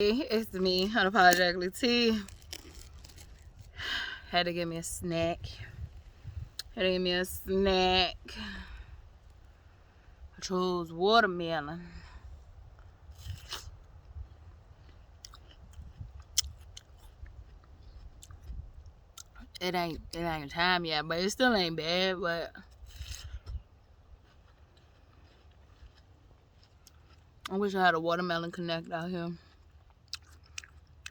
It's me, unapologetically T. Had to give me a snack. I chose watermelon. It ain't time yet, but it still ain't bad. But I wish I had a watermelon connect out here.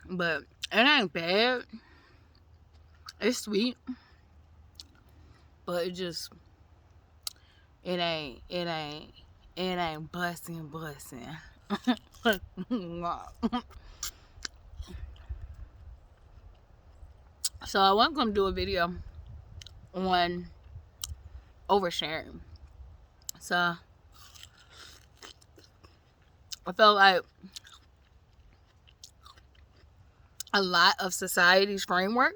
But it ain't bad. It's sweet, but it ain't busting. So I want to come do a video on oversharing. So I felt like a lot of society's framework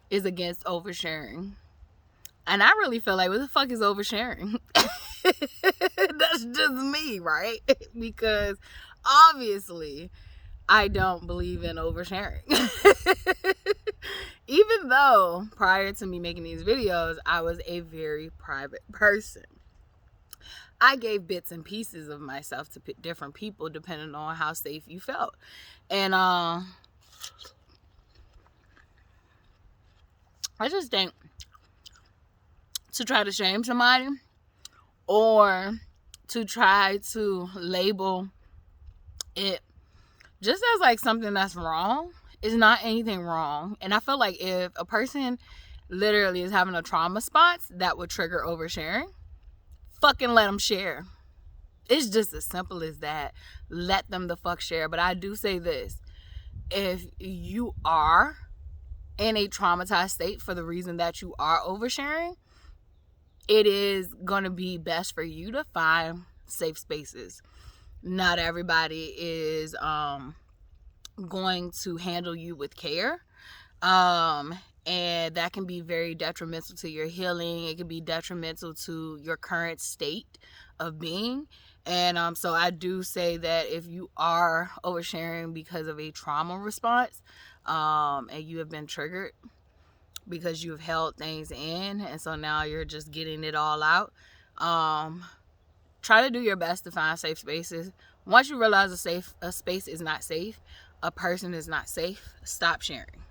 is against oversharing. And I really feel like, what the fuck is oversharing? That's just me, right? Because obviously I don't believe in oversharing. Even though prior to me making these videos, I was a very private person. I gave bits and pieces of myself to different people depending on how safe you felt. And I just think to try to shame somebody or to try to label it just as like something that's wrong is not anything wrong. And I feel like if a person literally is having a trauma response that would trigger oversharing, fucking let them share. It's just as simple as that. Let them the fuck share. But I do say this: if you are in a traumatized state for the reason that you are oversharing, it is going to be best for you to find safe spaces. Not everybody is going to handle you with care. And that can be very detrimental to your healing. It can be detrimental to your current state of being. And so I do say that if you are oversharing because of a trauma response, and you have been triggered because you've held things in, and so now you're just getting it all out, try to do your best to find safe spaces. Once you realize a space is not safe, a person is not safe, stop sharing.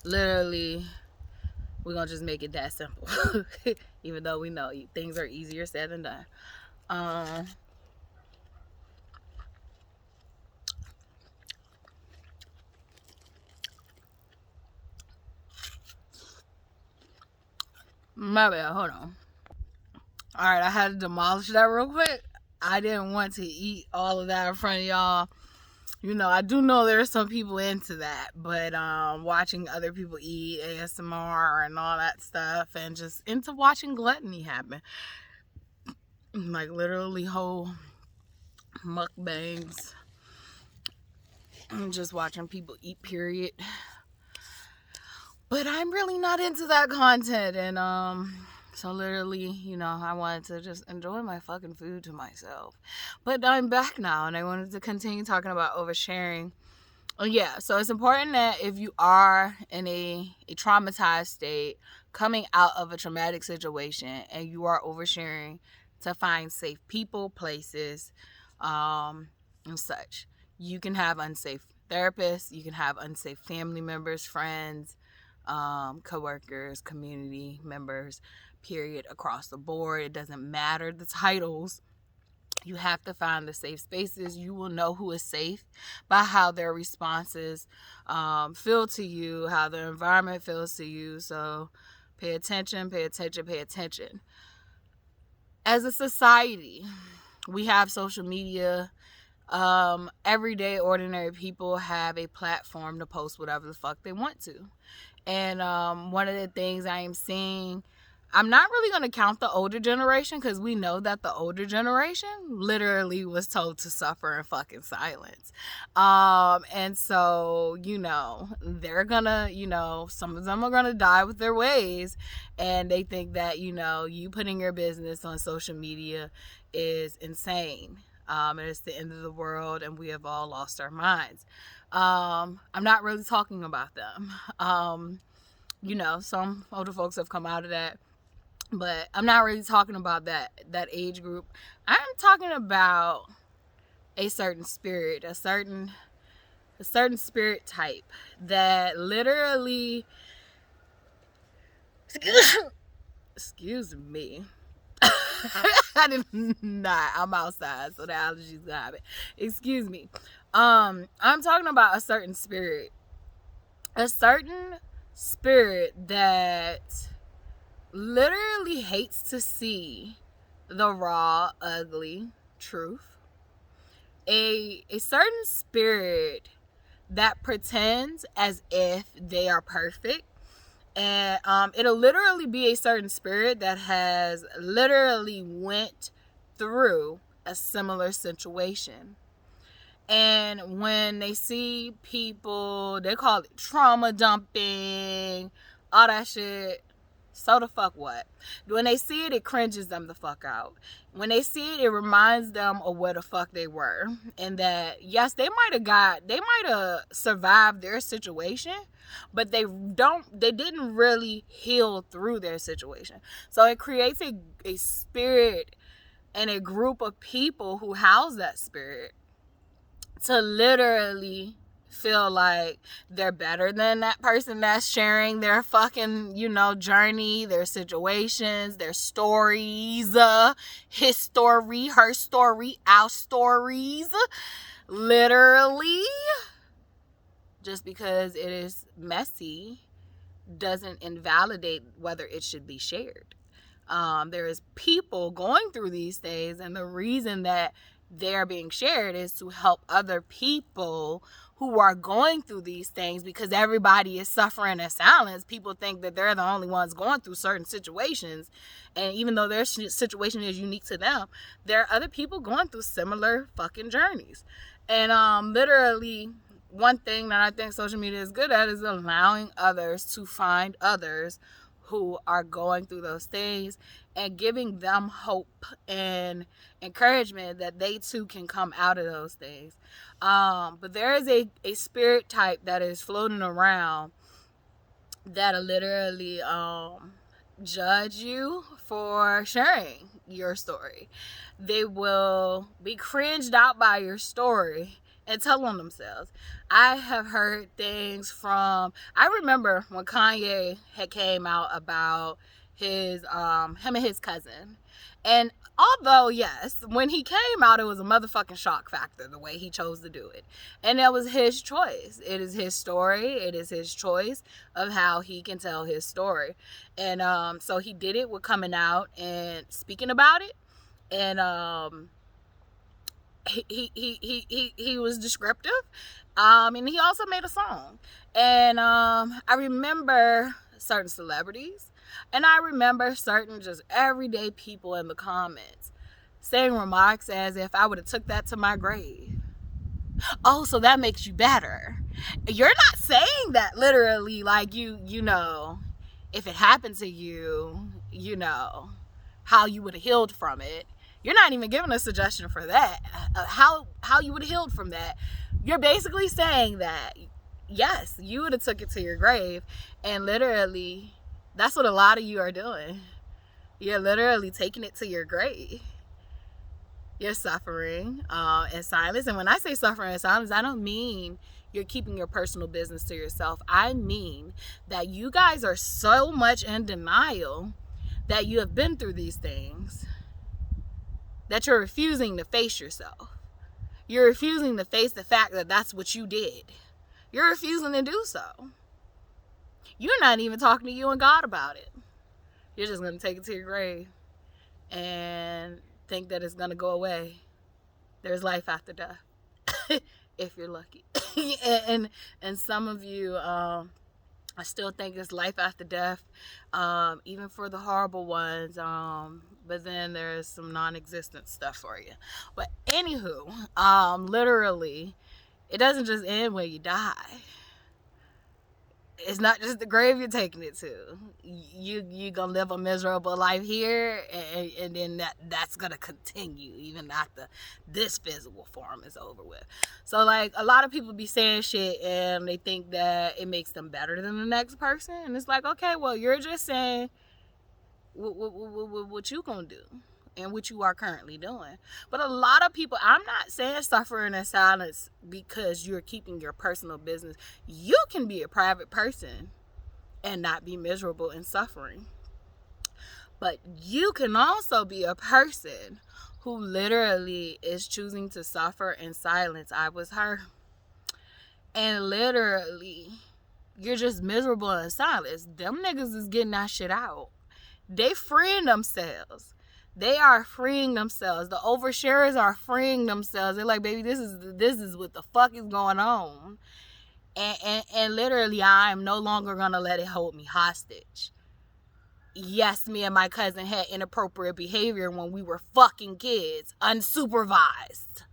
Literally, we're gonna just make it that simple. Even though we know things are easier said than done. My bad, hold on. Alright, I had to demolish that real quick. I didn't want to eat all of that in front of y'all. You know, I do know there's some people into that, but watching other people eat, ASMR and all that stuff, and just into watching gluttony happen. Like literally whole mukbangs. I'm just watching people eat, period. But I'm really not into that content, and so literally, you know, I wanted to just enjoy my fucking food to myself. But I'm back now, and I wanted to continue talking about oversharing. Yeah, so it's important that if you are in a traumatized state, coming out of a traumatic situation, and you are oversharing, to find safe people, places, and such. You can have unsafe therapists, you can have unsafe family members, friends, co-workers, community members, period, across the board. It doesn't matter the titles. You have to find the safe spaces. You will know who is safe by how their responses feel to you, how the environment feels to you. So pay attention. As a society, we have social media. Everyday ordinary people have a platform to post whatever the fuck they want to. And one of the things I am seeing, I'm not really going to count the older generation, because we know that the older generation literally was told to suffer in fucking silence. And so, you know, they're gonna, you know, some of them are gonna die with their ways, and they think that, you know, you putting your business on social media is insane. and it's the end of the world and we have all lost our minds. I'm not really talking about them. Some older folks have come out of that, but I'm not really talking about that age group. I'm talking about a certain spirit, a certain spirit type that literally excuse me. I did not. I'm outside, so the allergies got it. Excuse me. I'm talking about a certain spirit. A certain spirit that literally hates to see the raw, ugly truth. A certain spirit that pretends as if they are perfect. And it'll literally be a certain spirit that has literally went through a similar situation. And when they see people, they call it trauma dumping, all that shit. So the fuck what? When they see it, it cringes them the fuck out. When they see it, it reminds them of where the fuck they were. And that, yes, they might have survived their situation, but they didn't really heal through their situation. So it creates a spirit and a group of people who house that spirit to literally feel like they're better than that person that's sharing their fucking, journey, their situations, their stories, his story, her story, our stories. Literally, just because it is messy doesn't invalidate whether it should be shared. There is people going through these things, and the reason that they're being shared is to help other people who are going through these things, because everybody is suffering in silence. People think that they're the only ones going through certain situations, and even though their situation is unique to them, there are other people going through similar fucking journeys. And literally, one thing that I think social media is good at is allowing others to find others who are going through those things and giving them hope and encouragement that they too can come out of those things. But there is a spirit type that is floating around that'll literally judge you for sharing your story. They will be cringed out by your story and tell on themselves. I have heard things from, I remember when Kanye had came out about his him and his cousin. And although, yes, when he came out, it was a motherfucking shock factor the way he chose to do it. And that was his choice. It is his story. It is his choice of how he can tell his story. And so he did it with coming out and speaking about it. And he was descriptive. And he also made a song. And I remember certain celebrities, and I remember certain just everyday people in the comments saying remarks as if I would have took that to my grave. Oh, so that makes you better. You're not saying that literally, like you know, if it happened to you, how you would have healed from it. You're not even giving a suggestion for that. How you would have healed from that. You're basically saying that, yes, you would have took it to your grave. And literally, that's what a lot of you are doing. You're literally taking it to your grave. You're suffering in silence. And when I say suffering in silence, I don't mean you're keeping your personal business to yourself. I mean that you guys are so much in denial that you have been through these things that you're refusing to face yourself. You're refusing to face the fact that that's what you did. You're refusing to do so. You're not even talking to you and God about it. You're just going to take it to your grave and think that it's going to go away. There's life after death. If you're lucky. and some of you, I still think it's life after death, even for the horrible ones. But then there's some non-existent stuff for you. But anywho, literally, it doesn't just end when you die. it's not just the grave you're taking it to. You gonna live a miserable life here, and then that's gonna continue even after this physical form is over with. So like a lot of people be saying shit and they think that it makes them better than the next person, and it's like, okay, well, you're just saying what you gonna do and what you are currently doing. But a lot of people, I'm not saying suffering in silence because you're keeping your personal business. You can be a private person and not be miserable and suffering. But you can also be a person who literally is choosing to suffer in silence. I was her. And literally, you're just miserable in silence. Them niggas is getting that shit out. They freeing themselves. They are freeing themselves. The oversharers are freeing themselves. They're like, baby, this is what the fuck is going on. And literally, I am no longer going to let it hold me hostage. Yes, me and my cousin had inappropriate behavior when we were fucking kids, unsupervised.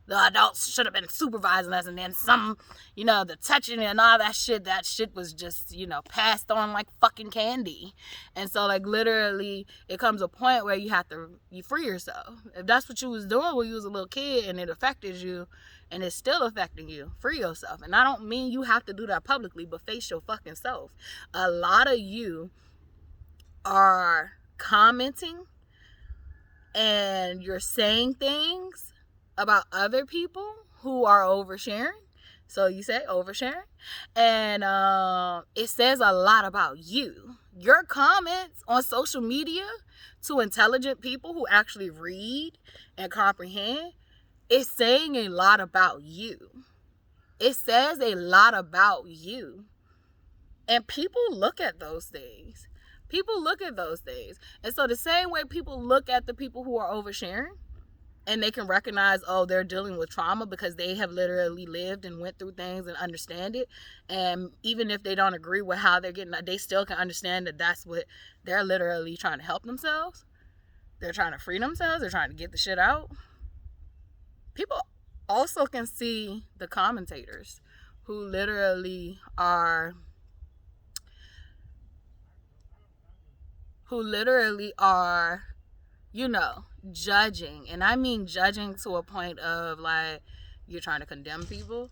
The adults should have been supervising us, and then some, the touching and all that shit was just, passed on like fucking candy. And so, like, literally, it comes a point where you free yourself. If that's what you was doing when you was a little kid and it affected you, and it's still affecting you, free yourself. And I don't mean you have to do that publicly, but face your fucking self. A lot of you are commenting and you're saying things about other people who are oversharing. So you say oversharing, and it says a lot about you. Your comments on social media to intelligent people who actually read and comprehend, it's saying a lot about you. It says a lot about you. And people look at those things. And so the same way people look at the people who are oversharing, and they can recognize, oh, they're dealing with trauma because they have literally lived and went through things and understand it. And even if they don't agree with how they're getting, they still can understand that that's what they're literally trying to help themselves. They're trying to free themselves. They're trying to get the shit out. People also can see the commentators who literally are judging. And I mean judging to a point of like you're trying to condemn people.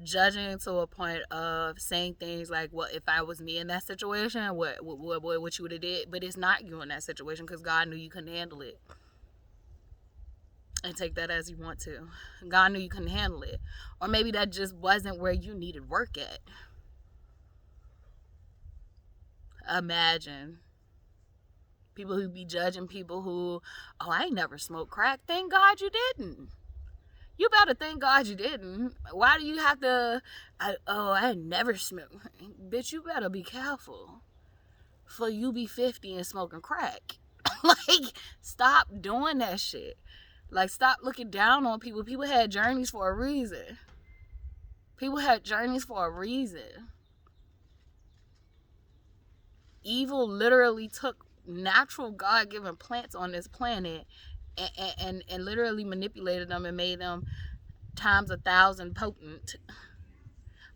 Judging to a point of saying things like, well, if I was me in that situation, what you would have did. But it's not you in that situation because God knew you couldn't handle it. And take that as you want to. God knew you couldn't handle it. Or maybe that just wasn't where you needed work at. Imagine people who be judging people who, oh, I ain't never smoked crack. Thank God you didn't. You better thank God you didn't. Why do you have to, I ain't never smoked. Bitch, you better be careful. For you be 50 and smoking crack. Like, stop doing that shit. Like, stop looking down on people. People had journeys for a reason. Evil literally took natural God-given plants on this planet and literally manipulated them and made them times 1,000 potent.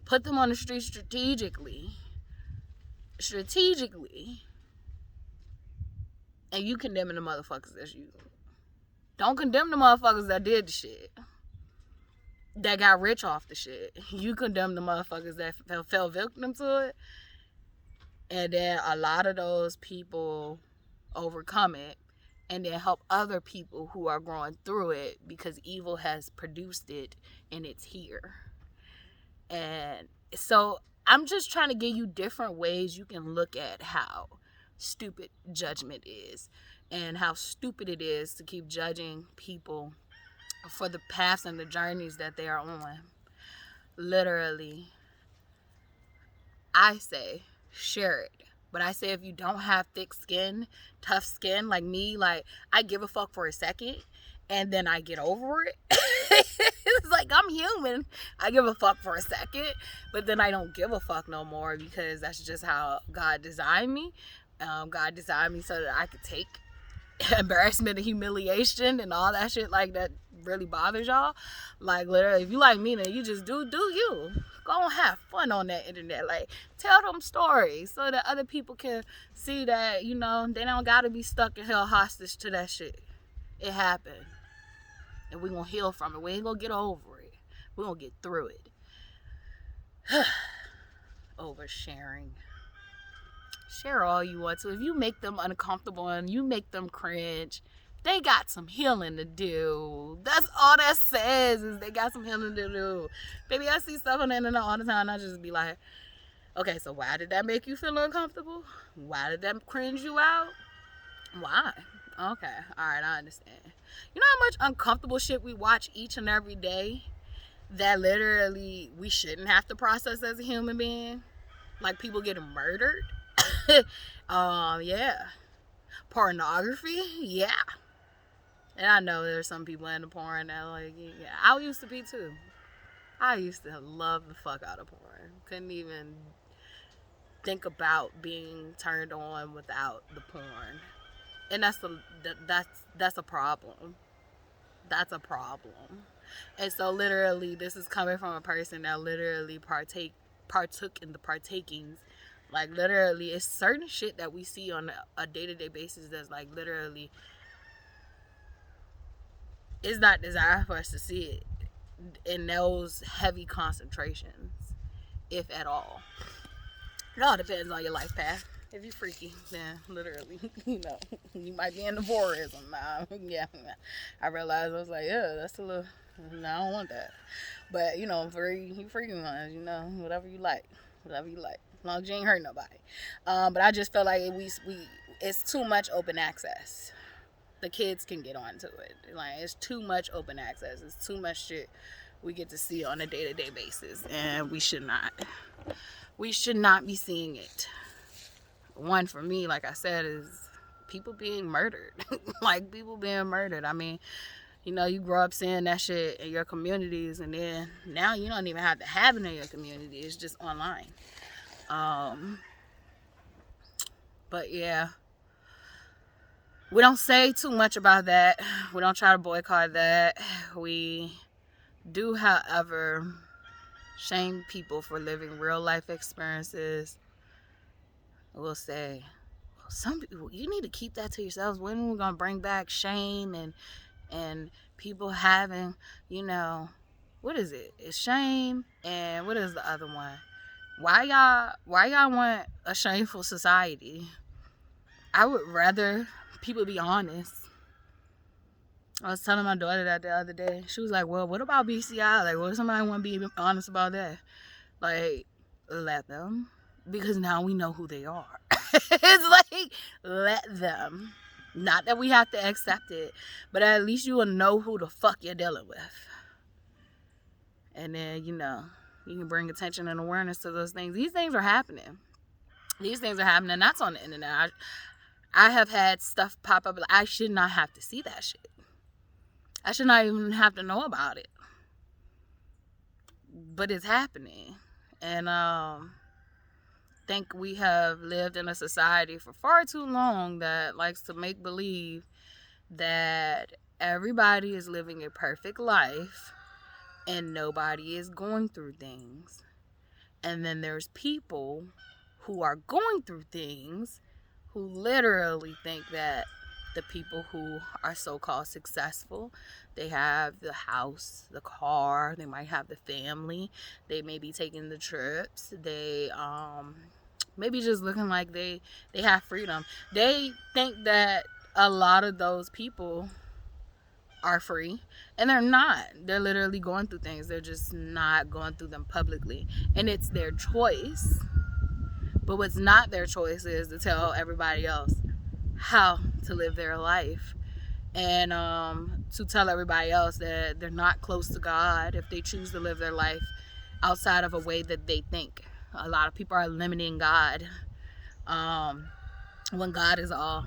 Put them on the street strategically. And you condemning the motherfuckers as you. Don't condemn the motherfuckers that did the shit. That got rich off the shit. You condemn the motherfuckers that fell victim to it. And then a lot of those people overcome it and then help other people who are going through it because evil has produced it and it's here. And so I'm just trying to give you different ways you can look at how stupid judgment is and how stupid it is to keep judging people for the paths and the journeys that they are on. Literally, I say share it. But I say if you don't have thick skin, tough skin like me, like I give a fuck for a second and then I get over it. It's like I'm human. I give a fuck for a second, but then I don't give a fuck no more because that's just how God designed me. God designed me so that I could take embarrassment and humiliation and all that shit like that really bothers y'all. Like literally, if you like me, then you just do you. Go and have fun on that internet. Like, tell them stories so that other people can see that, you know, they don't gotta be stuck and held hostage to that shit. It happened. And we're gonna heal from it. We ain't gonna get over it. We're gonna get through it. Oversharing. Share all you want to. If you make them uncomfortable and you make them cringe, they got some healing to do. That's all that says, is they got some healing to do. Baby, I see stuff on the internet all the time and I just be like, okay, so why did that make you feel uncomfortable? Why did that cringe you out? Why? Okay, alright, I understand. You know how much uncomfortable shit we watch each and every day that literally we shouldn't have to process as a human being? Like people getting murdered? Yeah. Pornography? Yeah. And I know there's some people into porn that like, yeah, I used to be too. I used to love the fuck out of porn. Couldn't even think about being turned on without the porn. And that's a problem. That's a problem. And so literally this is coming from a person that literally partook in the partakings. Like literally it's certain shit that we see on a day-to-day basis that's like literally it's not desired for us to see it in those heavy concentrations, if at all. It all depends on your life path. If you're freaky, then literally, you know, you might be into voyeurism. Yeah, I realized I was like, yeah, that's a little, no, I don't want that. But, you know, you freaky ones, you know, whatever you like, as long as you ain't hurt nobody. But I just felt like it's too much open access. The kids can get onto it. Like, it's too much open access. It's too much shit we get to see on a day-to-day basis, and we should not. We should not be seeing it. One for me, like I said, is people being murdered. Like people being murdered. I mean, you know, you grow up seeing that shit in your communities, and then now you don't even have to have it in your community. It's just online. But yeah, we don't say too much about that. We don't try to boycott that. We do, however, shame people for living real life experiences. We'll say, some people, you need to keep that to yourselves. When are we gonna bring back shame and people having, you know, what is it? It's shame, and what is the other one? Why y'all want a shameful society? I would rather people be honest. I was telling my daughter that the other day. She was like, well, what about BCI? Like, what if somebody want to be honest about that? Like, let them. Because now we know who they are. It's like, let them. Not that we have to accept it, but at least you will know who the fuck you're dealing with. And then, you know, you can bring attention and awareness to those things. These things are happening. That's on the internet. I have had stuff pop up. I should not have to see that shit. I should not even have to know about it. But it's happening. And think we have lived in a society for far too long that likes to make believe that everybody is living a perfect life and nobody is going through things. And then there's people who are going through things who literally think that the people who are so-called successful, they have the house, the car, they might have the family, they may be taking the trips, they maybe just looking like they have freedom. They think that a lot of those people are free, and they're not. They're literally going through things. They're just not going through them publicly, and it's their choice. But what's not their choice is to tell everybody else how to live their life, and to tell everybody else that they're not close to God if they choose to live their life outside of a way that they think. A lot of people are limiting God when God is all.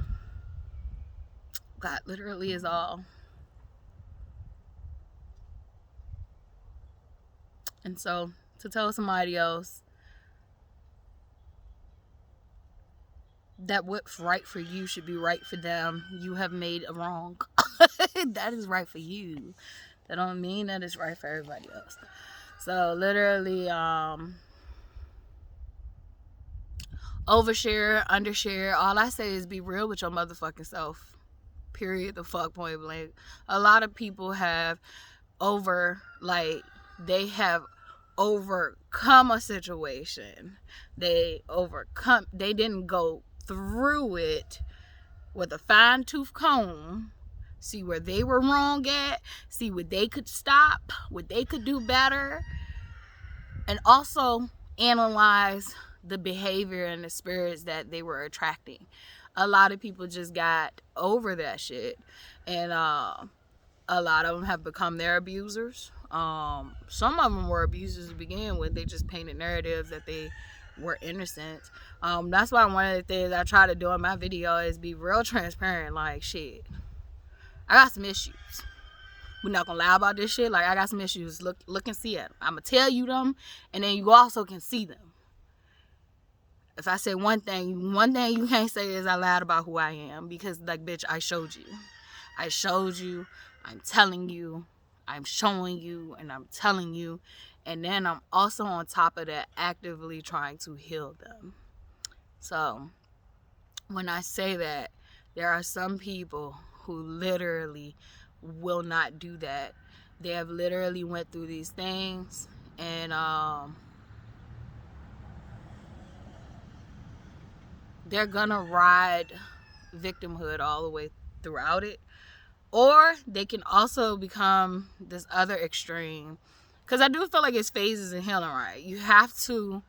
God literally is all. And so to tell somebody else that what's right for you should be right for them, you have made a wrong. That is right for you. That don't mean that it's right for everybody else. So literally, overshare, undershare. All I say is be real with your motherfucking self. Period. The fuck, point blank. A lot of people have they have overcome a situation. They didn't go through it with a fine tooth comb, see where they were wrong at, see what they could stop, what they could do better, and also analyze the behavior and the spirits that they were attracting. A lot of people just got over that shit, and a lot of them have become their abusers. Some of them were abusers to begin with. They just painted narratives that they were innocent. That's why one of the things I try to do in my video is be real transparent. Like, shit, I got some issues. We're not gonna lie about this shit. Like, I got some issues. Look and see it. I'm gonna tell you them, and then you also can see them. If I say one thing you can't say is I lied about who I am, because, like, bitch, I showed you. I'm telling you, I'm showing you, and I'm telling you. And then I'm also on top of that actively trying to heal them. So when I say that, there are some people who literally will not do that. They have literally went through these things, and they're gonna ride victimhood all the way throughout it. Or they can also become this other extreme. Because I do feel like it's phases in healing, right? You have to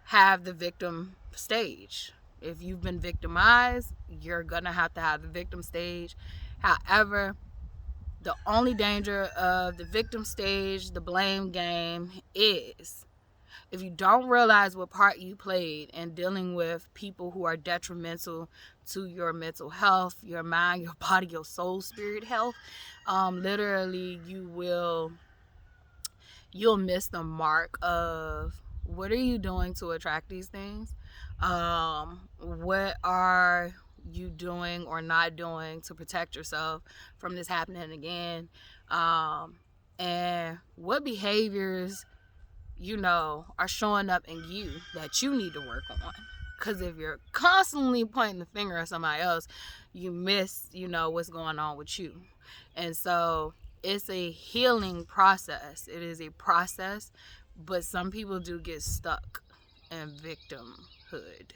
have the victim stage. If you've been victimized, you're going to have the victim stage. However, the only danger of the victim stage, the blame game, is if you don't realize what part you played in dealing with people who are detrimental to your mental health, your mind, your body, your soul, spirit health, literally you'll miss the mark of what are you doing to attract these things? What are you doing or not doing to protect yourself from this happening again? And what behaviors are showing up in you that you need to work on. Because if you're constantly pointing the finger at somebody else, you miss, what's going on with you. And so it's a healing process. It is a process, but some people do get stuck in victimhood.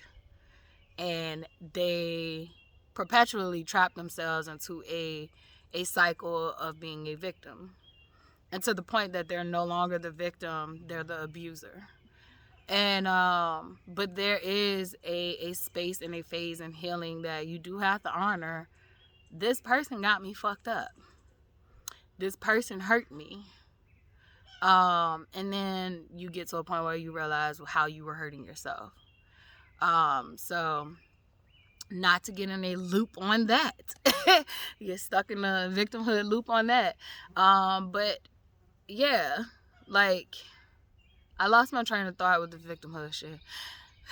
And they perpetually trap themselves into a cycle of being a victim. And to the point that they're no longer the victim, they're the abuser. And but there is a space and a phase in healing that you do have to honor. This person got me fucked up. This person hurt me. And then you get to a point where you realize how you were hurting yourself. So not to get in a loop on that. You get stuck in a victimhood loop on that. But yeah, like, I lost my train of thought with the victimhood shit.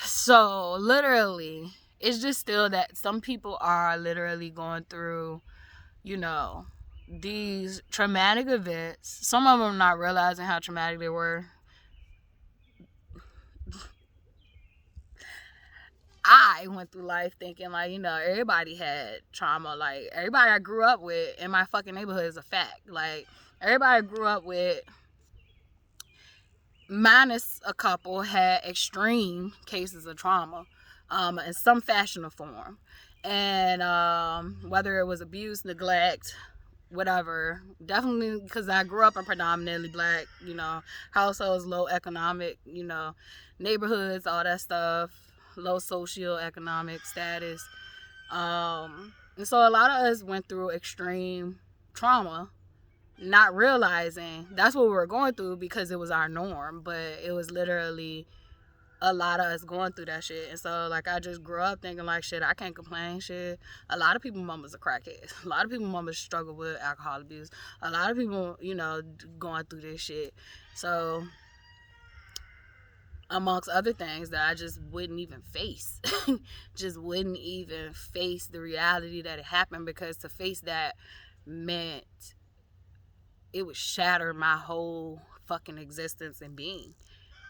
So literally, it's just still that some people are literally going through, these traumatic events. Some of them not realizing how traumatic they were. I went through life thinking, like, everybody had trauma. Like, everybody I grew up with in my fucking neighborhood is a fact. Like, everybody I grew up with, minus a couple, had extreme cases of trauma in some fashion or form. And whether it was abuse, neglect, whatever, definitely because I grew up in predominantly black, households, low economic, neighborhoods, all that stuff, low socioeconomic status. And so a lot of us went through extreme trauma, not realizing that's what we were going through because it was our norm, but it was literally a lot of us going through that shit. And so, like, I just grew up thinking, like, shit, I can't complain, shit. A lot of people mamas are crackheads. A lot of people mamas struggle with alcohol abuse. A lot of people, going through this shit. So, amongst other things that I just wouldn't even face. Just wouldn't even face the reality that it happened, because to face that meant it would shatter my whole fucking existence and being.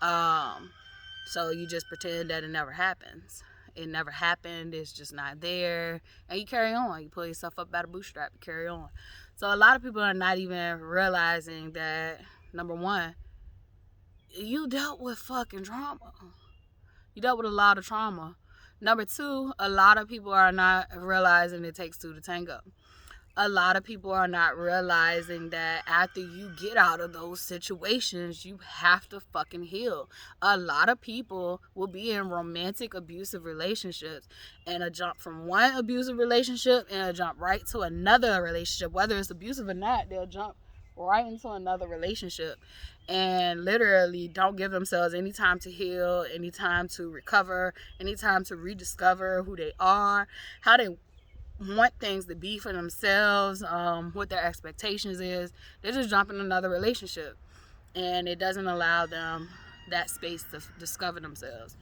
So you just pretend that it never happens. It never happened. It's just not there. And you carry on. You pull yourself up by the bootstrap. You carry on. So a lot of people are not even realizing that, number one, you dealt with fucking trauma. You dealt with a lot of trauma. Number two, a lot of people are not realizing it takes two to tango. A lot of people are not realizing that after you get out of those situations, you have to fucking heal. A lot of people will be in romantic abusive relationships and a jump from one abusive relationship and a jump right to another relationship. Whether it's abusive or not, they'll jump right into another relationship and literally don't give themselves any time to heal, any time to recover, any time to rediscover who they are, how they want things to be for themselves, what their expectations is. They just jump in another relationship, and it doesn't allow them that space to discover themselves.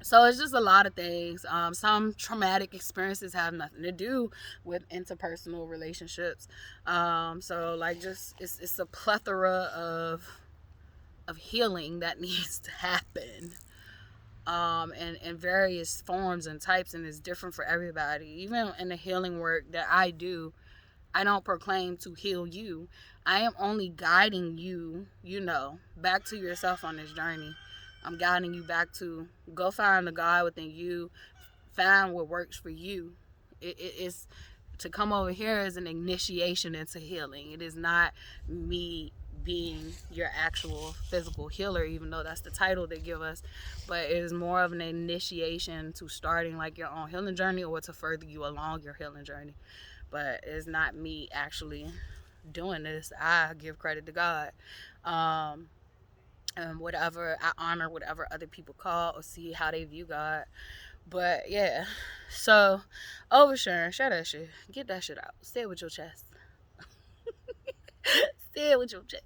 So it's just a lot of things. Some traumatic experiences have nothing to do with interpersonal relationships. So like, just it's a plethora of healing that needs to happen. And in various forms and types, and it's different for everybody. Even in the healing work that I do, I don't proclaim to heal you. I am only guiding you, back to yourself on this journey. I'm guiding you back to go find the God within you, find what works for you. It's to come over here as an initiation into healing. It is not me being your actual physical healer, even though that's the title they give us, but it is more of an initiation to starting like your own healing journey, or to further you along your healing journey. But it's not me actually doing this. I give credit to God. And whatever, I honor whatever other people call or see how they view God. But yeah, so oversharing, shut that shit, get that shit out, say it with your chest. Say it with your chest.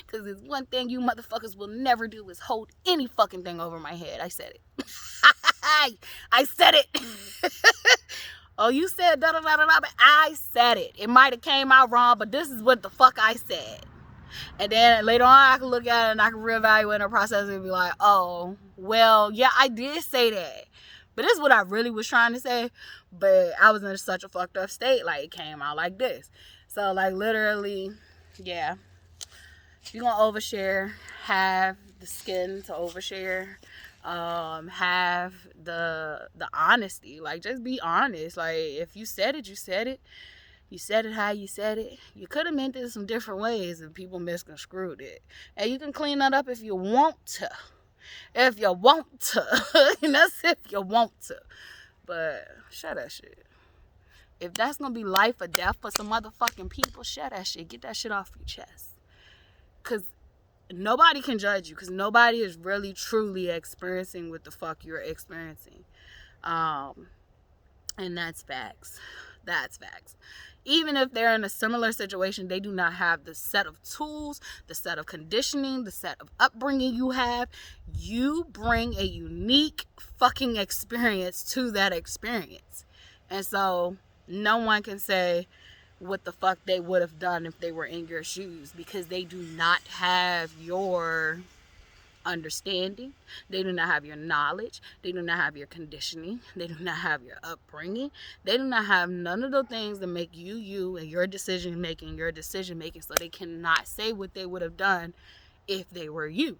Because there's one thing you motherfuckers will never do is hold any fucking thing over my head. I said it. I said it. Oh, you said da da da da da, but I said it. It might have came out wrong, but this is what the fuck I said. And then later on, I can look at it and I can reevaluate the process and be like, oh, well, yeah, I did say that. But this is what I really was trying to say. But I was in such a fucked up state. Like, it came out like this. So, like, literally, yeah. If you're going to overshare, have the skin to overshare. Have the honesty. Like, just be honest. Like, if you said it, you said it. You said it how you said it. You could have meant it some different ways and people misconstrued it. And you can clean that up if you want to. If you want to. And that's if you want to. But shut that shit. If that's going to be life or death for some motherfucking people, shut that shit. Get that shit off your chest. Because nobody can judge you. Because nobody is really truly experiencing what the fuck you're experiencing. And that's facts. That's facts. Even if they're in a similar situation, they do not have the set of tools, the set of conditioning, the set of upbringing you have. You bring a unique fucking experience to that experience. And so no one can say what the fuck they would have done if they were in your shoes, because they do not have your understanding. They do not have your knowledge. They do not have your conditioning. They do not have your upbringing. They do not have none of the things that make you you and your decision making. So they cannot say what they would have done if they were you.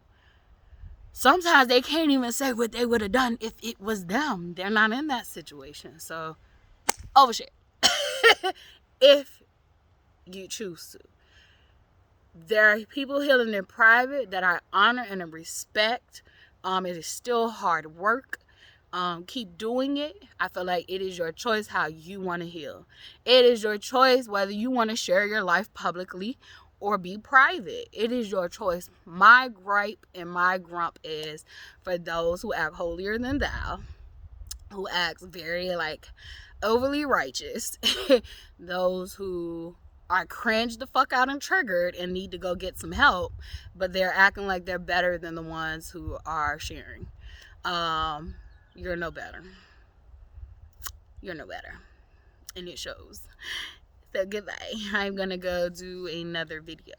Sometimes they can't even say what they would have done if it was them. They're not in that situation. So overshare if you choose to. There are people healing in private that I honor and respect. It is still hard work. Keep doing it. I feel like it is your choice how you want to heal. It is your choice whether you want to share your life publicly or be private. It is your choice. My gripe and my grump is for those who act holier than thou, who acts very like overly righteous, those who are cringed the fuck out and triggered and need to go get some help, but they're acting like they're better than the ones who are sharing. You're no better. You're no better. And it shows. So goodbye. I'm gonna go do another video.